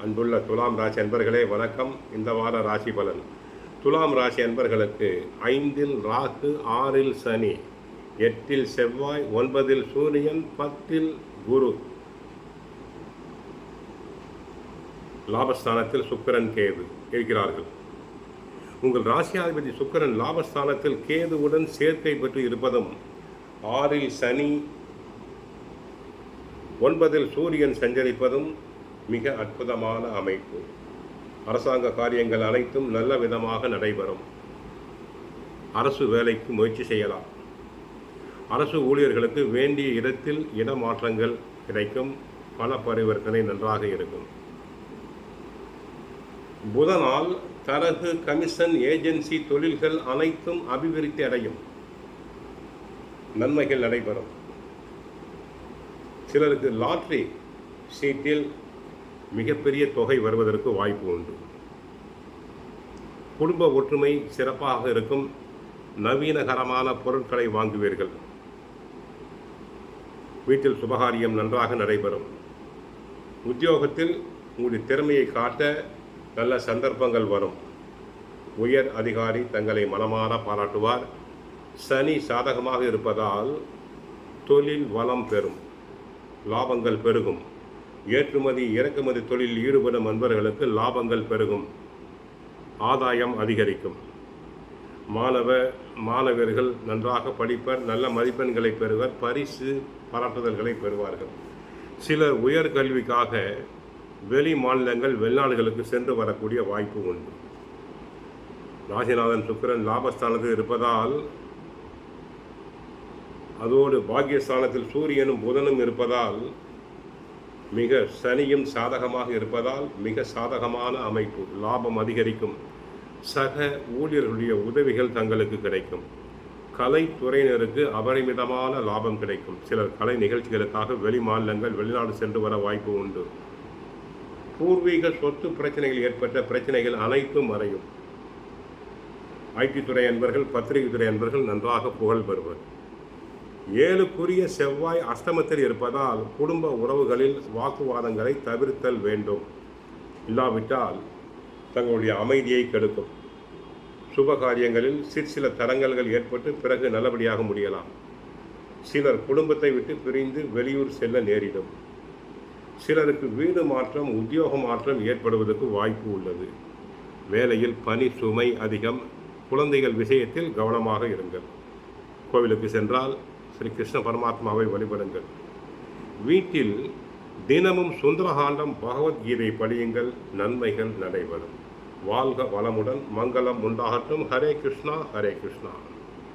அன்புள்ள துலாம் ராசி அன்பர்களே வணக்கம். இந்த வார ராசி பலன். துலாம் ராசி அன்பர்களுக்கு 5இல் ராகு, 6இல் சனி, 8இல் செவ்வாய், 9இல் சூரியன், 10இல் குரு, லாபஸ்தானத்தில் சுக்கிரன், கேது இருக்கிறார்கள். உங்கள் ராசியாதிபதி சுக்கிரன் லாபஸ்தானத்தில் கேதுவுடன் சேர்க்கை பெற்று இருப்பதும், 6இல் சனி, 9இல் சூரியன் சஞ்சரிப்பதும் மிக அற்புதமான அமைப்பு. அரசாங்க காரியங்கள் அனைத்தும் நல்ல விதமாக நடைபெறும். அரசு வேலைக்கு முயற்சி செய்யலாம். அரசு ஊழியர்களுக்கு வேண்டிய இடத்தில் இடமாற்றங்கள் கிடைக்கும். பண பரிவர்த்தனை நன்றாக இருக்கும். புதனால் தரகு, கமிஷன், ஏஜென்சி தொழில்கள் அனைத்தும் அபிவிருத்தி அடையும். நன்மைகள் நடைபெறும். சிலருக்கு லாட்ரி சீட்டில் மிகப்பெரிய தொகை வருவதற்கு வாய்ப்பு உண்டு. குடும்ப ஒற்றுமை சிறப்பாக இருக்கும். நவீனகரமான பொருட்களை வாங்குவீர்கள். வீட்டில் சுபகாரியம் நன்றாக நடைபெறும். உத்தியோகத்தில் உங்களுடைய திறமையை காட்ட நல்ல சந்தர்ப்பங்கள் வரும். உயர் அதிகாரி தங்களை மனமாற பாராட்டுவார். சனி சாதகமாக இருப்பதால் தொழில் வளம் பெறும். லாபங்கள் பெருகும். ஏற்றுமதி இறக்குமதி தொழிலில் ஈடுபடும் நண்பர்களுக்கு லாபங்கள் பெருகும். ஆதாயம் அதிகரிக்கும். மாணவர்கள் நன்றாக படிப்பர். நல்ல மதிப்பெண்களை பெறுவர். பரிசு பாராட்டுதல்களை பெறுவார்கள். சிலர் உயர்கல்விக்காக வெளி மாநிலங்கள், வெளிநாடுகளுக்கு சென்று வரக்கூடிய வாய்ப்பு உண்டு. ராசிநாதன் சுக்கிரன் லாபஸ்தானத்தில் இருப்பதால், அதோடு பாக்கியஸ்தானத்தில் சூரியனும் புதனும் இருப்பதால், மிக சனியும் சாதகமாக இருப்பதால் மிக சாதகமான அமைப்பு. லாபம் அதிகரிக்கும். சக ஊழியர்களுடைய உதவிகள் தங்களுக்கு கிடைக்கும். கலைத்துறையினருக்கு அபரிமிதமான லாபம் கிடைக்கும். சிலர் கலை நிகழ்ச்சிகளுக்காக வெளி மாநிலங்கள், வெளிநாடு சென்று வர வாய்ப்பு உண்டு. பூர்வீக சொத்து பிரச்சனைகள் ஏற்பட்ட பிரச்சனைகள் அனைத்தும் மறையும். ஐடி துறை அன்பர்கள், பத்திரிகை துறை அன்பர்கள் நன்றாக புகழ் பெறுவர். 7க்குரிய செவ்வாய் அஷ்டமத்தில் இருப்பதால் குடும்ப உறவுகளில் வாக்குவாதங்களை தவிர்த்தல் வேண்டும். இல்லாவிட்டால் தங்களுடைய அமைதியை கெடுக்கும். சுப காரியங்களில் சிற்சில தடங்கல்கள் ஏற்பட்டு பிறகு நல்லபடியாக முடியலாம். சிலர் குடும்பத்தை விட்டு பிரிந்து வெளியூர் செல்ல நேரிடும். சிலருக்கு வீடு மாற்றம், உத்தியோக மாற்றம் ஏற்படுவதற்கு வாய்ப்பு உள்ளது. வேலையில் பணி சுமை அதிகம். குழந்தைகள் விஷயத்தில் கவனமாக இருங்கள். கோவிலுக்கு சென்றால் ஸ்ரீ கிருஷ்ண பரமாத்மாவை வழிபடுங்கள். வீட்டில் தினமும் சுந்தரகாண்டம், பகவத்கீதை படியுங்கள். நன்மைகள் நடைபெறும். வாழ்க வளமுடன். மங்களம் உண்டாகட்டும். ஹரே கிருஷ்ணா, ஹரே கிருஷ்ணா.